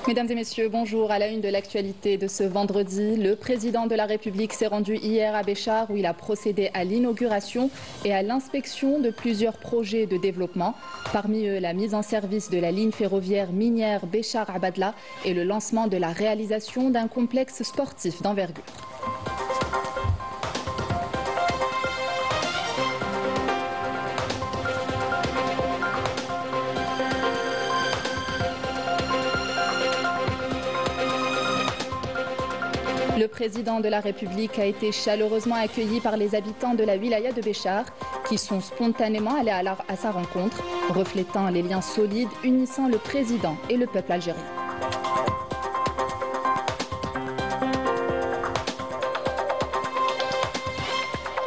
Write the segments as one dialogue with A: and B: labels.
A: Mesdames et messieurs, bonjour. À la une de l'actualité de ce vendredi, le président de la République s'est rendu hier à Béchar où il a procédé à l'inauguration et à l'inspection de plusieurs projets de développement. Parmi eux, la mise en service de la ligne ferroviaire minière Béchar-Abadla et le lancement de la réalisation d'un complexe sportif d'envergure. Le président de la République a été chaleureusement accueilli par les habitants de la wilaya de Béchar qui sont spontanément allés à sa rencontre, reflétant les liens solides unissant le président et le peuple algérien.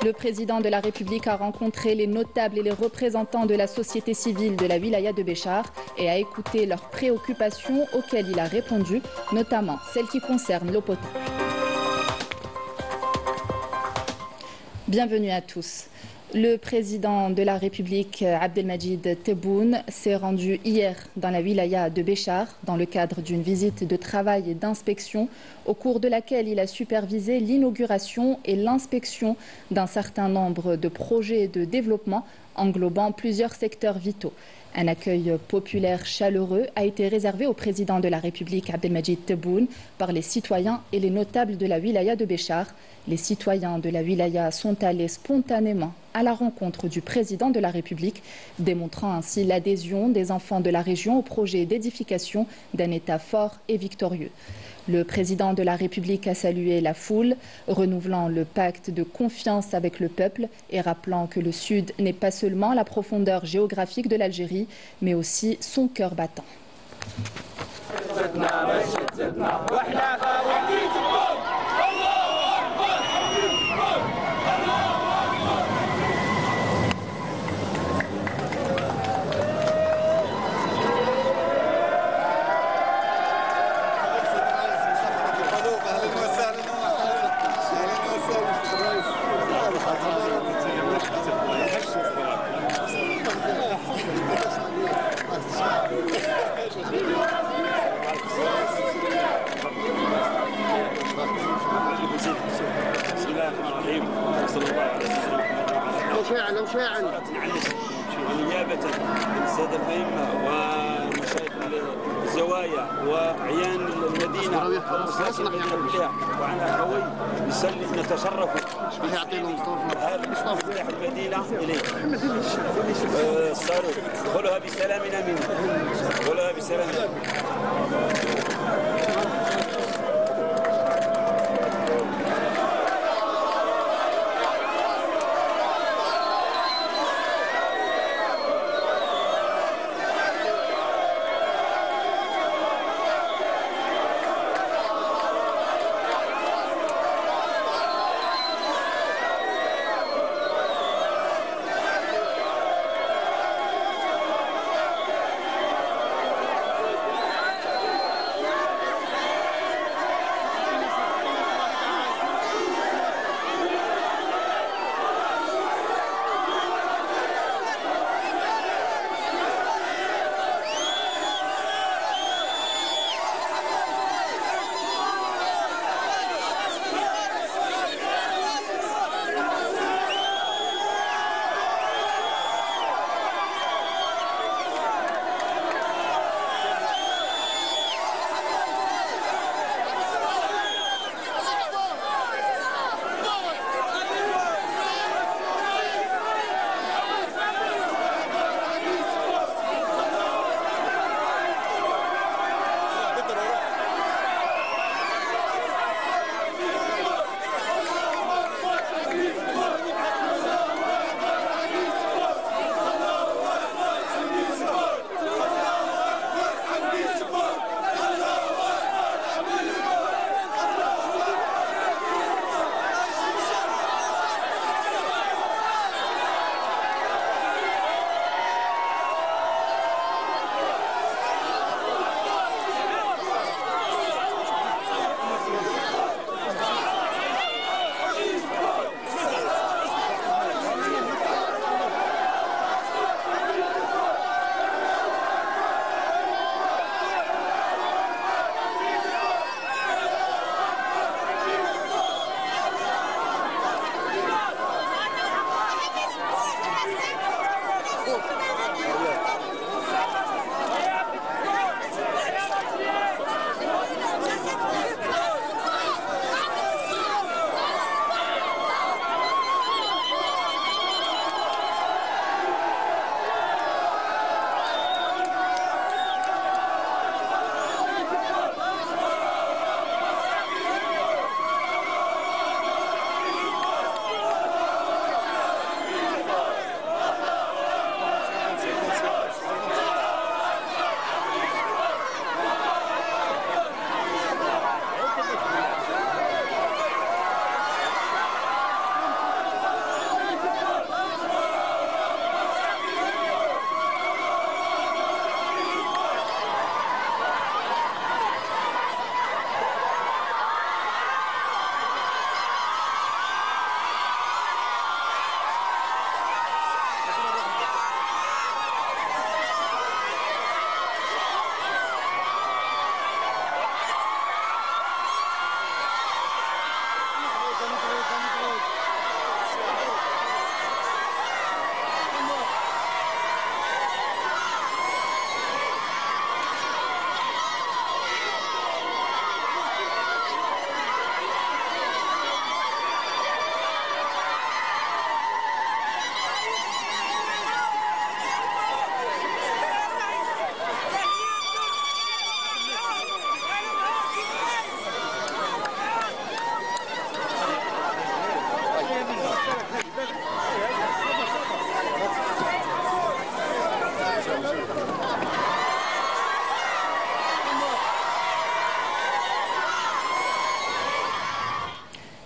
A: Le président de la République a rencontré les notables et les représentants de la société civile de la wilaya de Béchar et a écouté leurs préoccupations auxquelles il a répondu, notamment celles qui concernent l'eau potable. Bienvenue à tous. Le président de la République, Abdelmadjid Tebboune, s'est rendu hier dans la wilaya de Béchar dans le cadre d'une visite de travail et d'inspection au cours de laquelle il a supervisé l'inauguration et l'inspection d'un certain nombre de projets de développement englobant plusieurs secteurs vitaux. Un accueil populaire chaleureux a été réservé au président de la République, Abdelmadjid Tebboune, par les citoyens et les notables de la wilaya de Béchar. Les citoyens de la wilaya sont allés spontanément à la rencontre du président de la République, démontrant ainsi l'adhésion des enfants de la région au projet d'édification d'un État fort et victorieux. Le président de la République a salué la foule, renouvelant le pacte de confiance avec le peuple et rappelant que le Sud n'est pas seulement la profondeur géographique de l'Algérie, mais aussi son cœur battant.
B: ونيابة عن السادة الأئمة ومشايخ الزوايا وأعيان المدينة وعن أخوي نتشرف بفتح المدينة إليك. الصاروخ خلوها بسلامنا منه خلوها بسلامنا.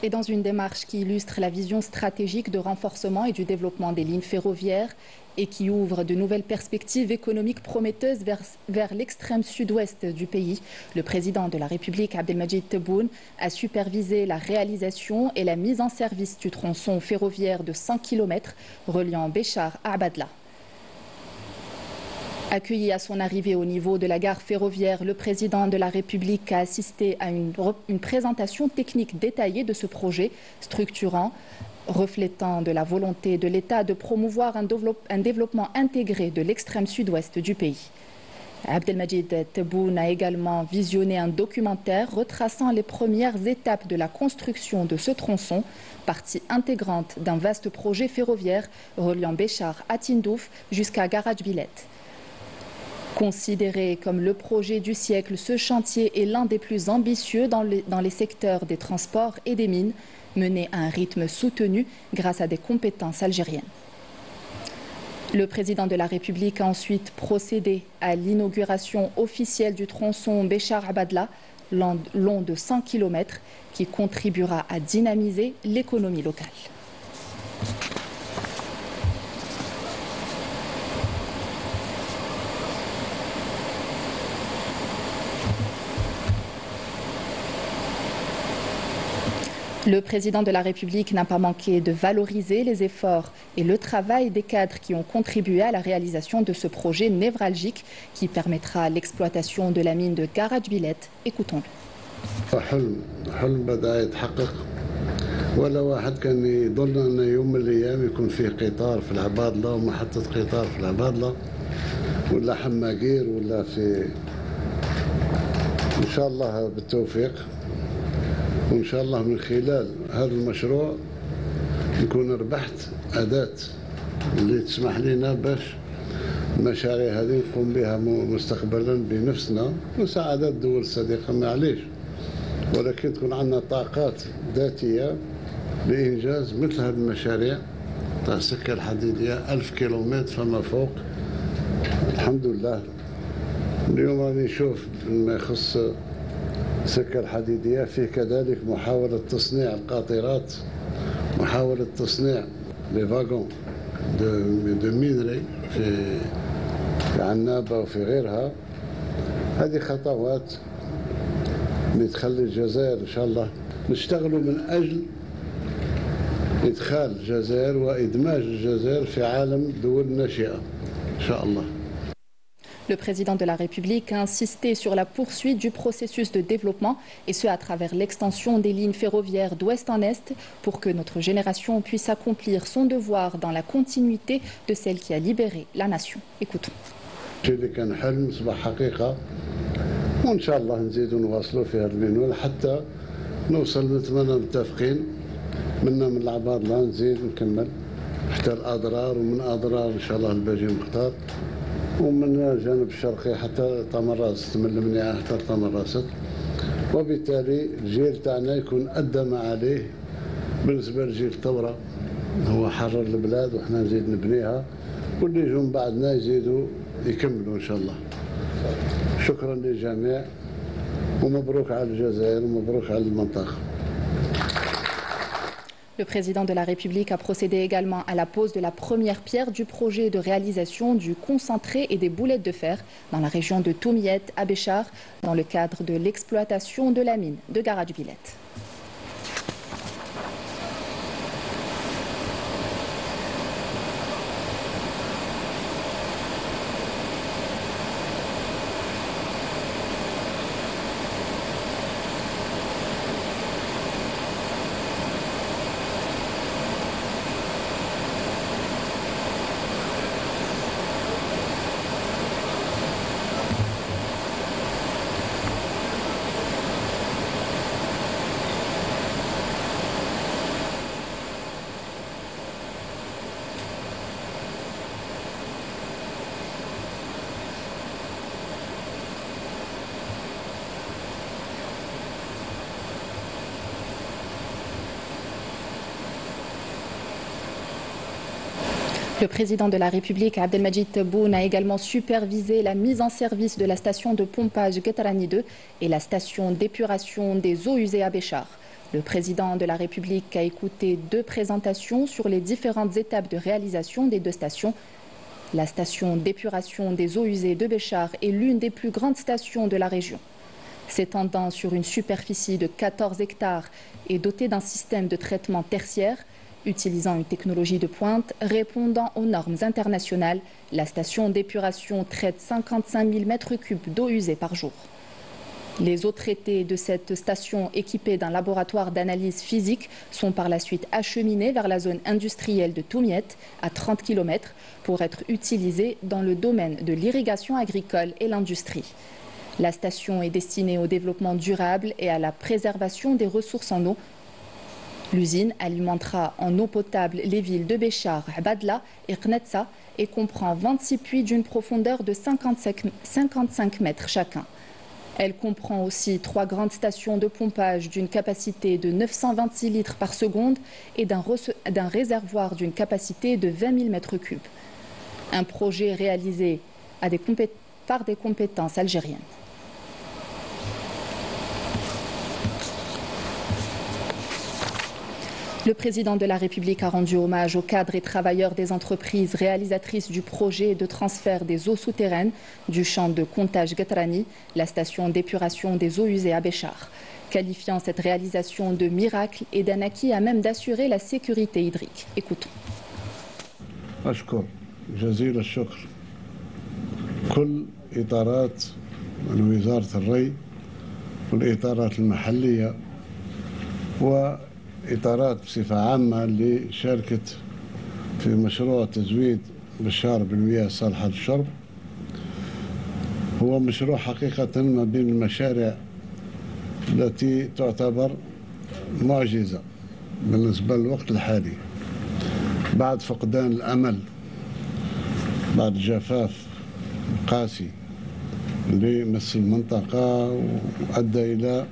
A: Et dans une démarche qui illustre la vision stratégique de renforcement et du développement des lignes ferroviaires et qui ouvre de nouvelles perspectives économiques prometteuses vers l'extrême sud-ouest du pays, le président de la République, Abdelmadjid Tebboune, a supervisé la réalisation et la mise en service du tronçon ferroviaire de 100 km reliant Béchar à Abadla. Accueilli à son arrivée au niveau de la gare ferroviaire, le président de la République a assisté à une présentation technique détaillée de ce projet structurant, reflétant de la volonté de l'État de promouvoir un développement intégré de l'extrême sud-ouest du pays. Abdelmadjid Tebboune a également visionné un documentaire retraçant les premières étapes de la construction de ce tronçon, partie intégrante d'un vaste projet ferroviaire reliant Béchar à Tindouf jusqu'à Garage Villette. Considéré comme le projet du siècle, ce chantier est l'un des plus ambitieux dans les secteurs des transports et des mines, mené à un rythme soutenu grâce à des compétences algériennes. Le président de la République a ensuite procédé à l'inauguration officielle du tronçon Béchar-Abadla, long de 100 km, qui contribuera à dynamiser l'économie locale. Le président de la République n'a pas manqué de valoriser les efforts et le travail des cadres qui ont contribué à la réalisation de ce projet névralgique qui permettra l'exploitation de la mine de Garage Villette. Écoutons-le.
C: حلم بدأ يتحقق ولا واحد كان يظن أن يوم من الأيام يكون فيه قطار في العبادلة ومحطة قطار في العبادلة ولا حماقير ولا في إن شاء الله بالتوفيق وإن شاء الله من خلال هذا المشروع نكون ربحت أداة اللي تسمح لنا باش المشاريع هذه نقوم بها مستقبلا بنفسنا مساعدة الدول الصديقة معليش ولكن تكون عندنا طاقات ذاتية لإنجاز مثل هذه المشاريع تاع السكة الحديدية 1000 كيلومتر فما فوق. الحمد لله اليوم راني نشوف ما يخص السكة الحديدية فيه كذلك محاولة تصنيع القاطرات، محاولة تصنيع لي فاغون دو مينري في عنابة وفي غيرها. هذه خطوات اللي تخلي الجزائر إن شاء الله نشتغلوا من أجل إدخال الجزائر وإدماج الجزائر في عالم الدول الناشئة إن شاء الله.
A: Le président de la République a insisté sur la poursuite du processus de développement et ce à travers l'extension des lignes ferroviaires d'ouest en est pour que notre génération puisse accomplir son devoir dans la continuité de celle qui a libéré la nation. Écoutons.
C: وإن شاء الله نزيدوا نواصلوا في هذا المنوال حتى نوصل نتمنى متفقين منا من العبادلة نزيد نكمل حتى الأضرار ومن أضرار إن شاء الله الباجي مختار ومن الجانب الشرقي حتى طمراست من المنيعة حتى طمراست وبالتالي الجيل تاعنا يكون أدى ما عليه بالنسبة لجيل الثورة هو حرر البلاد وإحنا نزيد نبنيها واللي يجوا من بعدنا يزيدوا يكملوا إن شاء الله. شكرا للجميع ومبروك على الجزائر ومبروك على المنطقة.
A: Le président de la République a procédé également à la pose de la première pierre du projet de réalisation du concentré et des boulettes de fer dans la région de Toumiette à Béchar dans le cadre de l'exploitation de la mine de Garage Villette. Le président de la République, Abdelmadjid Tebboune, a également supervisé la mise en service de la station de pompage Guetarani 2 et la station d'épuration des eaux usées à Béchar. Le président de la République a écouté 2 présentations sur les différentes étapes de réalisation des 2 stations. La station d'épuration des eaux usées de Béchar est l'une des plus grandes stations de la région. S'étendant sur une superficie de 14 hectares et dotée d'un système de traitement tertiaire, utilisant une technologie de pointe répondant aux normes internationales, la station d'épuration traite 55 000 m3 d'eau usée par jour. Les eaux traitées de cette station équipée d'un laboratoire d'analyse physique sont par la suite acheminées vers la zone industrielle de Toumiet, à 30 km, pour être utilisées dans le domaine de l'irrigation agricole et l'industrie. La station est destinée au développement durable et à la préservation des ressources en eau. L'usine alimentera en eau potable les villes de Béchar, Abadla et Knetsa et comprend 26 puits d'une profondeur de 55 mètres chacun. Elle comprend aussi 3 grandes stations de pompage d'une capacité de 926 litres par seconde et d'un réservoir d'une capacité de 20 000 m3. Un projet réalisé par des compétences algériennes. Le président de la République a rendu hommage aux cadres et travailleurs des entreprises réalisatrices du projet de transfert des eaux souterraines du champ de comptage Gatrani, la station d'épuration des eaux usées à Béchar, qualifiant cette réalisation de miracle et d'un acquis à même d'assurer la sécurité hydrique. Écoutons.
C: أشكر جزيل الشكر كل إطارات وزارة الري والإطارات المحلية وإطارات بصفة عامة اللي شاركت في مشروع تزويد بشار بالمياه الصالحة للشرب. هو مشروع حقيقة ما بين المشاريع التي تعتبر معجزة بالنسبة للوقت الحالي بعد فقدان الأمل، بعد الجفاف القاسي اللي مس المنطقة وأدى إلى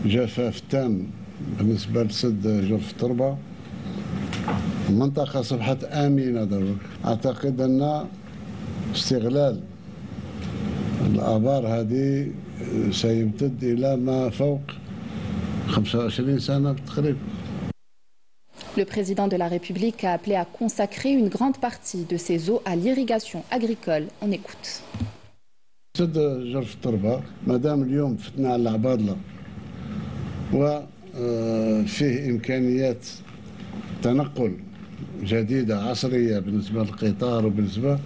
C: جفاف تام بالنسبة لسد جرف التربة. المنطقة أصبحت آمنة دروك. أعتقد أن استغلال الآبار هذه سيمتد إلى ما فوق 25 سنة تقريبا.
A: Le président de la République a appelé à consacrer une grande partie de ses eaux à l'irrigation agricole. On écoute.
C: سد جرف التربة ما دام اليوم فتنا على العبادلة وفيه إمكانيات تنقل جديدة عصرية بالنسبة للقطار وبالنسبة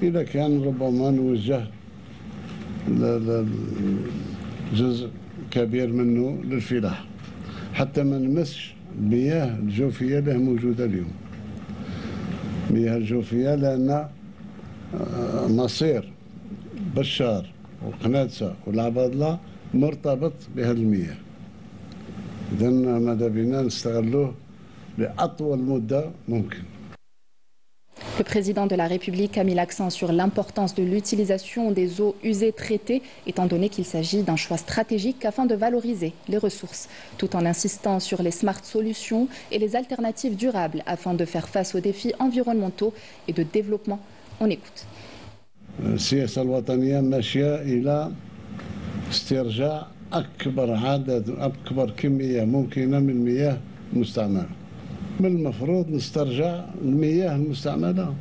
C: إلى كان ربما نوجه جزء كبير منه للفلاح حتى ما نمسش المياه الجوفية اللي موجودة اليوم. المياه الجوفية لأن مصير بشار وقنادسة والعبادلة مرتبط بهذه المياه. إذا ماذا بينا نستغلوه لأطول مدة ممكن.
A: Le président de la République a mis l'accent sur l'importance de l'utilisation des eaux usées traitées, étant donné qu'il s'agit d'un choix stratégique afin de valoriser les ressources, tout en insistant sur les smart solutions et les alternatives durables afin de faire face aux défis environnementaux et de développement. On écoute.
C: السياسة الوطنية ماشية إلى استرجاع أكبر عدد أكبر كمية ممكنة من المياه المستعملة. من المفروض نسترجع المياه المستعملة.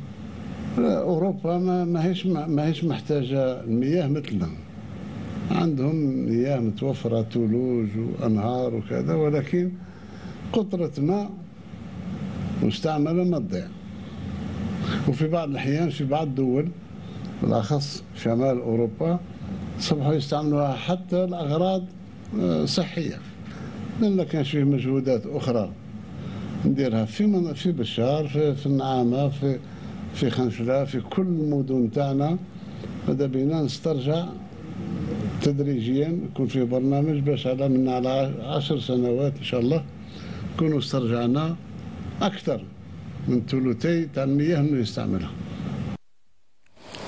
C: أوروبا ما هيش محتاجة المياه مثلنا. عندهم مياه متوفرة ثلوج وأنهار وكذا، ولكن قطرة ماء مستعملة ما تضيع. وفي بعض الأحيان في بعض الدول بالأخص شمال أوروبا صبحوا يستعملوها حتى لأغراض صحية. لأن كانش فيه مجهودات أخرى نديرها في بشار، في النعامة، في خنشلة، في كل المدن تاعنا. ماذا بينا نسترجع تدريجيا، يكون فيه برنامج باش على 10 سنوات إن شاء الله نكونوا استرجعنا أكثر من ثلثي تاع المياه اللي نستعملها.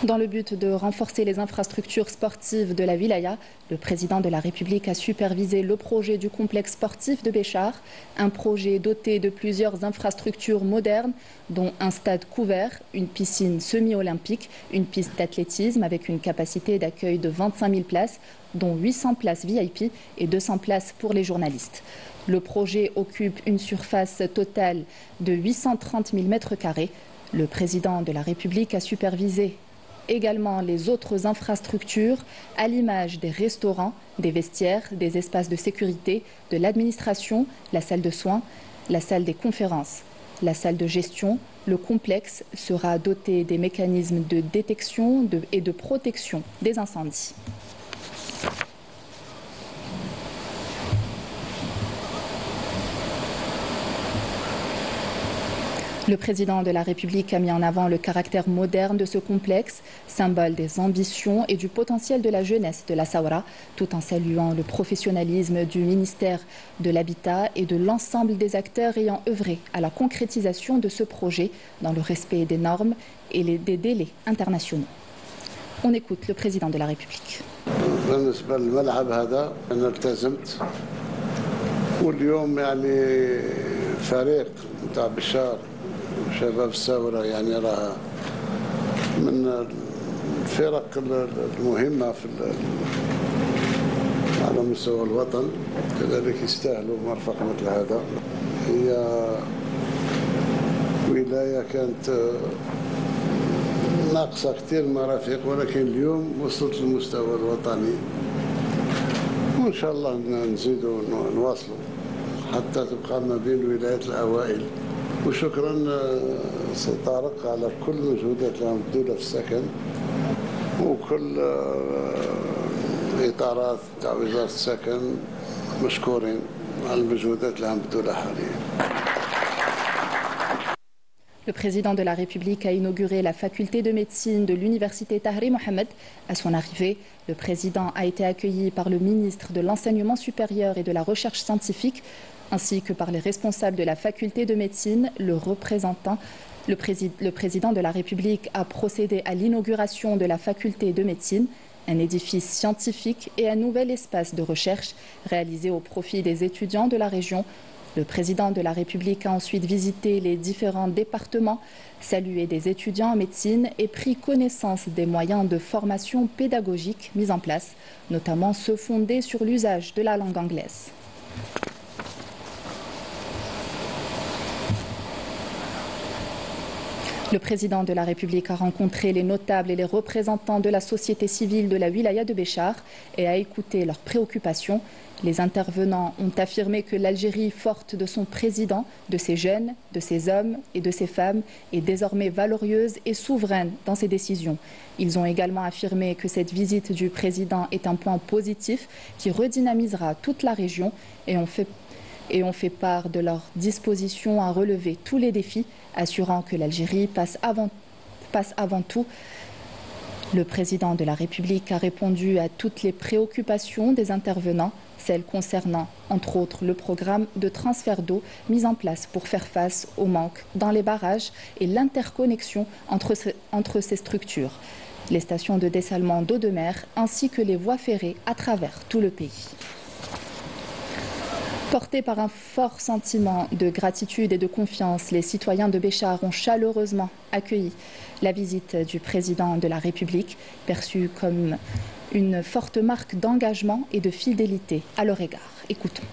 A: Dans le but de renforcer les infrastructures sportives de la Wilaya, le président de la République a supervisé le projet du complexe sportif de Béchar, un projet doté de plusieurs infrastructures modernes, dont un stade couvert, une piscine semi-olympique, une piste d'athlétisme avec une capacité d'accueil de 25 000 places, dont 800 places VIP et 200 places pour les journalistes. Le projet occupe une surface totale de 830 000 m². Le président de la République a supervisé également les autres infrastructures, à l'image des restaurants, des vestiaires, des espaces de sécurité, de l'administration, la salle de soins, la salle des conférences, la salle de gestion. Le complexe sera doté des mécanismes de détection et de protection des incendies. Le président de la République a mis en avant le caractère moderne de ce complexe, symbole des ambitions et du potentiel de la jeunesse de la Saoura, tout en saluant le professionnalisme du ministère de l'Habitat et de l'ensemble des acteurs ayant œuvré à la concrétisation de ce projet dans le respect des normes et des délais internationaux. On écoute le président de la République.
C: شباب الثورة يعني راها من الفرق المهمة على مستوى الوطن، كذلك يستاهلوا مرفق مثل هذا. هي ولاية كانت ناقصة كثير مرافق، ولكن اليوم وصلت للمستوى الوطني، وإن شاء الله نزيدوا نواصلوا حتى تبقى ما بين الولايات الأوائل. وشكرا سي طارق على كل المجهودات اللي عم تديرها في السكن وكل اطارات تاع وزاره السكن مشكورين على المجهودات اللي عم تديرها حاليا.
A: Le président de la République a inauguré la faculté de médecine de l'université Tahrir Mohamed. À son arrivée, le président a été accueilli par le ministre de l'Enseignement supérieur et de la Recherche scientifique, ainsi que par les responsables de la faculté de médecine. Le président de la République a procédé à l'inauguration de la faculté de médecine, un édifice scientifique et un nouvel espace de recherche réalisé au profit des étudiants de la région. Le président de la République a ensuite visité les différents départements, salué des étudiants en médecine et pris connaissance des moyens de formation pédagogique mis en place, notamment ceux fondés sur l'usage de la langue anglaise. Le président de la République a rencontré les notables et les représentants de la société civile de la wilaya de Béchar et a écouté leurs préoccupations. Les intervenants ont affirmé que l'Algérie, forte de son président, de ses jeunes, de ses hommes et de ses femmes, est désormais valorieuse et souveraine dans ses décisions. Ils ont également affirmé que cette visite du président est un point positif qui redynamisera toute la région et ont fait part de leur disposition à relever tous les défis, assurant que l'Algérie passe avant tout. Le président de la République a répondu à toutes les préoccupations des intervenants, celles concernant, entre autres, le programme de transfert d'eau mis en place pour faire face au manque dans les barrages et l'interconnexion entre ces structures, les stations de dessalement d'eau de mer ainsi que les voies ferrées à travers tout le pays. Portés par un fort sentiment de gratitude et de confiance, les citoyens de Béchar ont chaleureusement accueilli la visite du président de la République, perçue comme une forte marque d'engagement et de fidélité à leur égard. Écoutons.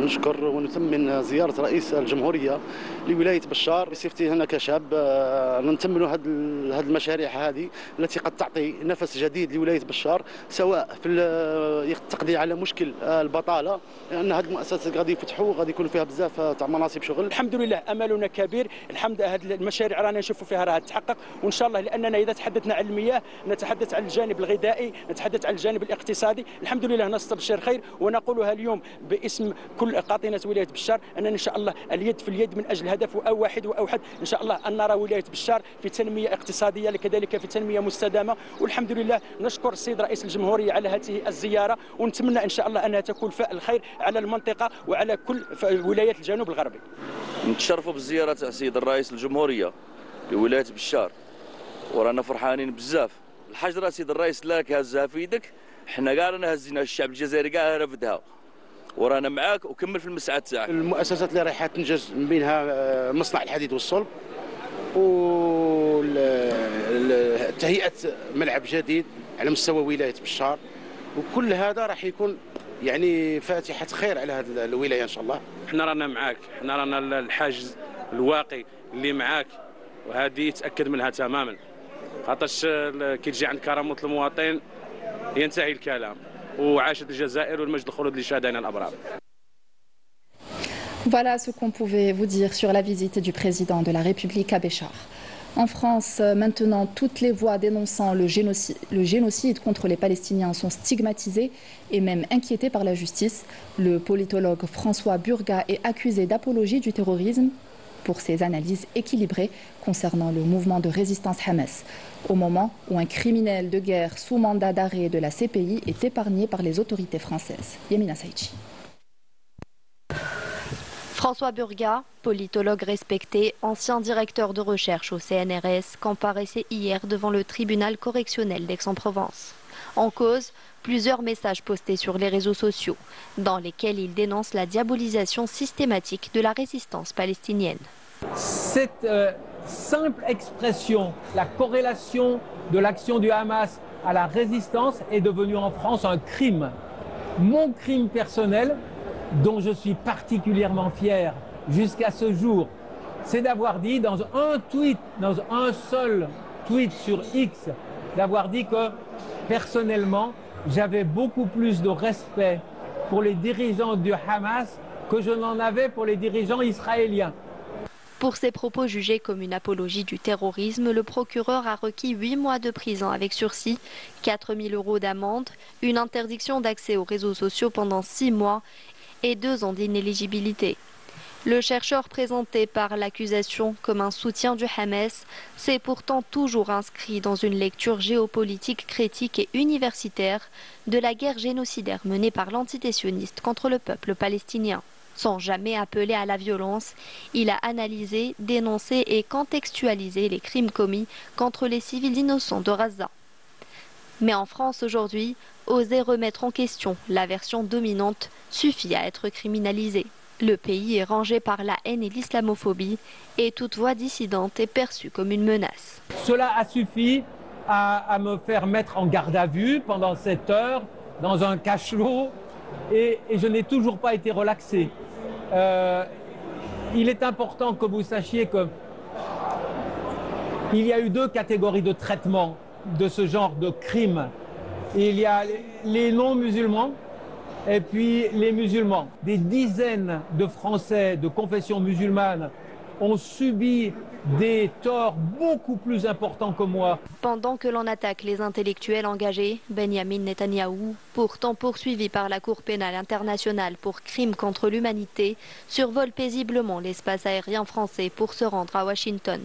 D: نشكر ونثمن زيارة رئيس الجمهورية لولاية بشار بصفتي هنا كشاب. ننتمن هذه المشاريع هذه التي قد تعطي نفس جديد لولاية بشار، سواء في التقضي على مشكل البطالة، لأن هذه المؤسسات غادي يفتحوا غادي يكون فيها بزاف تاع مناصب شغل.
E: الحمد لله أملنا كبير، الحمد لله هذه المشاريع رانا نشوفوا فيها راها تتحقق، وإن شاء الله لأننا إذا تحدثنا عن المياه نتحدث عن الجانب الغذائي، نتحدث عن الجانب الاقتصادي. الحمد لله نستبشر خير، ونقولها اليوم باسم كل قاطنة ولاية بشار أننا إن شاء الله اليد في اليد من أجل هدف واحد إن شاء الله أن نرى ولاية بشار في تنمية اقتصادية كذلك في تنمية مستدامة. والحمد لله نشكر السيد رئيس الجمهورية على هذه الزيارة، ونتمنى إن شاء الله أنها تكون فاعل الخير على المنطقة وعلى كل ولايات الجنوب الغربي.
B: نتشرفوا بالزيارة تاع السيد الرئيس الجمهورية لولاية بشار، ورانا فرحانين بزاف. الحجرة سيد الرئيس لك هزها في يدك، حنا كاع رانا هزينا، الشعب الجزائري كاع رفدها، ورانا معاك وكمل في المسعى تاعك.
D: المؤسسات اللي رايحه تنجز من بينها مصنع الحديد والصلب، وتهيئه ملعب جديد على مستوى ولايه بشار، وكل هذا راح يكون يعني فاتحه خير على هذه الولايه ان شاء الله.
E: احنا رانا معاك، احنا رانا الحاجز الواقي اللي معاك، وهذه يتاكد منها تماما، خاطرش كي تجي عند كرامه المواطن ينتهي الكلام. وعاشت الجزائر والمجد الخلود لشهدائنا الابرار.
A: Voilà ce qu'on pouvait vous dire sur la visite du président de la République à Béchar. En France, maintenant, toutes les voix dénonçant le génocide contre les Palestiniens sont stigmatisées et même inquiétées par la justice. Le politologue François Burga est accusé d'apologie du terrorisme pour ses analyses équilibrées concernant le mouvement de résistance Hamas, au moment où un criminel de guerre sous mandat d'arrêt de la CPI est épargné par les autorités françaises. Yamina Saïchi.
F: François Burga, politologue respecté, ancien directeur de recherche au CNRS, comparaissait hier devant le tribunal correctionnel d'Aix-en-Provence. En cause, plusieurs messages postés sur les réseaux sociaux, dans lesquels il dénonce la diabolisation systématique de la résistance palestinienne.
G: Cette simple expression, la corrélation de l'action du Hamas à la résistance est devenue en France un crime. Mon crime personnel, dont je suis particulièrement fier jusqu'à ce jour, c'est d'avoir dit dans un tweet, dans un seul tweet sur X, d'avoir dit que personnellement, j'avais beaucoup plus de respect pour les dirigeants du Hamas que je n'en avais pour les dirigeants israéliens.
F: Pour ces propos jugés comme une apologie du terrorisme, le procureur a requis 8 mois de prison avec sursis, 4 000 € d'amende, une interdiction d'accès aux réseaux sociaux pendant 6 mois et 2 ans d'inéligibilité. Le chercheur présenté par l'accusation comme un soutien du Hamas s'est pourtant toujours inscrit dans une lecture géopolitique critique et universitaire de la guerre génocidaire menée par l'antitétionniste contre le peuple palestinien. Sans jamais appeler à la violence, il a analysé, dénoncé et contextualisé les crimes commis contre les civils innocents de Gaza. Mais en France aujourd'hui, oser remettre en question la version dominante suffit à être criminalisé. Le pays est rangé par la haine et l'islamophobie et toute voix dissidente est perçue comme une menace.
G: Cela a suffi à me faire mettre en garde à vue pendant 7 heures dans un cachot et je n'ai toujours pas été relaxé. Il est important que vous sachiez qu'il y a eu 2 catégories de traitement de ce genre de crime. Il y a les non-musulmans et puis les musulmans. Des dizaines de Français de confession musulmane ont subi des torts beaucoup plus importants que moi.
F: Pendant que l'on attaque les intellectuels engagés, Benyamin Netanyahou, pourtant poursuivi par la Cour pénale internationale pour crimes contre l'humanité, survole paisiblement l'espace aérien français pour se rendre à Washington.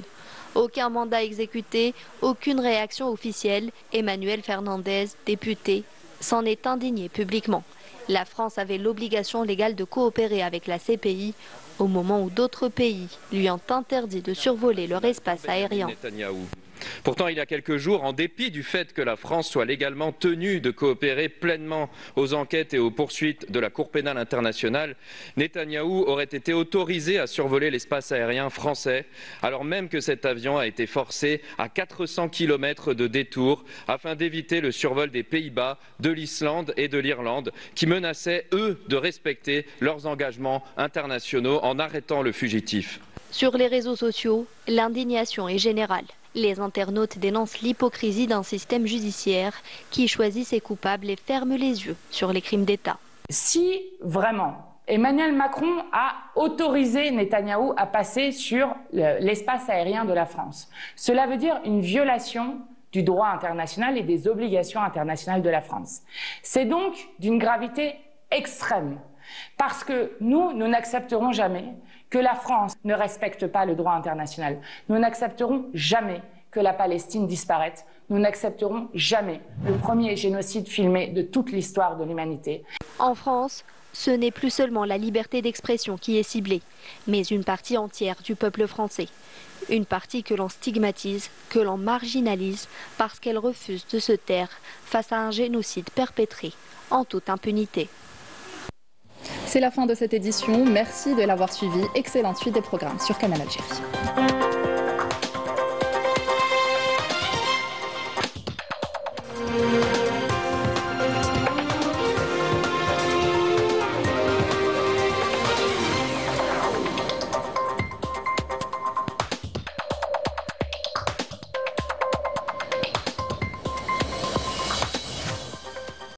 F: Aucun mandat exécuté, aucune réaction officielle. Emmanuel Fernandez, député, s'en est indigné publiquement. La France avait l'obligation légale de coopérer avec la CPI au moment où d'autres pays lui ont interdit de survoler leur espace aérien.
H: Pourtant, il y a quelques jours, en dépit du fait que la France soit légalement tenue de coopérer pleinement aux enquêtes et aux poursuites de la Cour pénale internationale, Netanyahou aurait été autorisé à survoler l'espace aérien français, alors même que cet avion a été forcé à 400 km de détour afin d'éviter le survol des Pays-Bas, de l'Islande et de l'Irlande, qui menaçaient, eux, de respecter leurs engagements internationaux en arrêtant le fugitif.
F: Sur les réseaux sociaux, l'indignation est générale. Les internautes dénoncent l'hypocrisie d'un système judiciaire qui choisit ses coupables et ferme les yeux sur les crimes d'État.
I: Si vraiment Emmanuel Macron a autorisé Netanyahou à passer sur l'espace aérien de la France, cela veut dire une violation du droit international et des obligations internationales de la France. C'est donc d'une gravité extrême, parce que nous n'accepterons jamais que la France ne respecte pas le droit international. Nous n'accepterons jamais que la Palestine disparaisse. Nous n'accepterons jamais le premier génocide filmé de toute l'histoire de l'humanité.
F: En France, ce n'est plus seulement la liberté d'expression qui est ciblée, mais une partie entière du peuple français. Une partie que l'on stigmatise, que l'on marginalise, parce qu'elle refuse de se taire face à un génocide perpétré en toute impunité.
A: C'est la fin de cette édition. Merci de l'avoir suivi. Excellente suite des programmes sur Canal Algérie.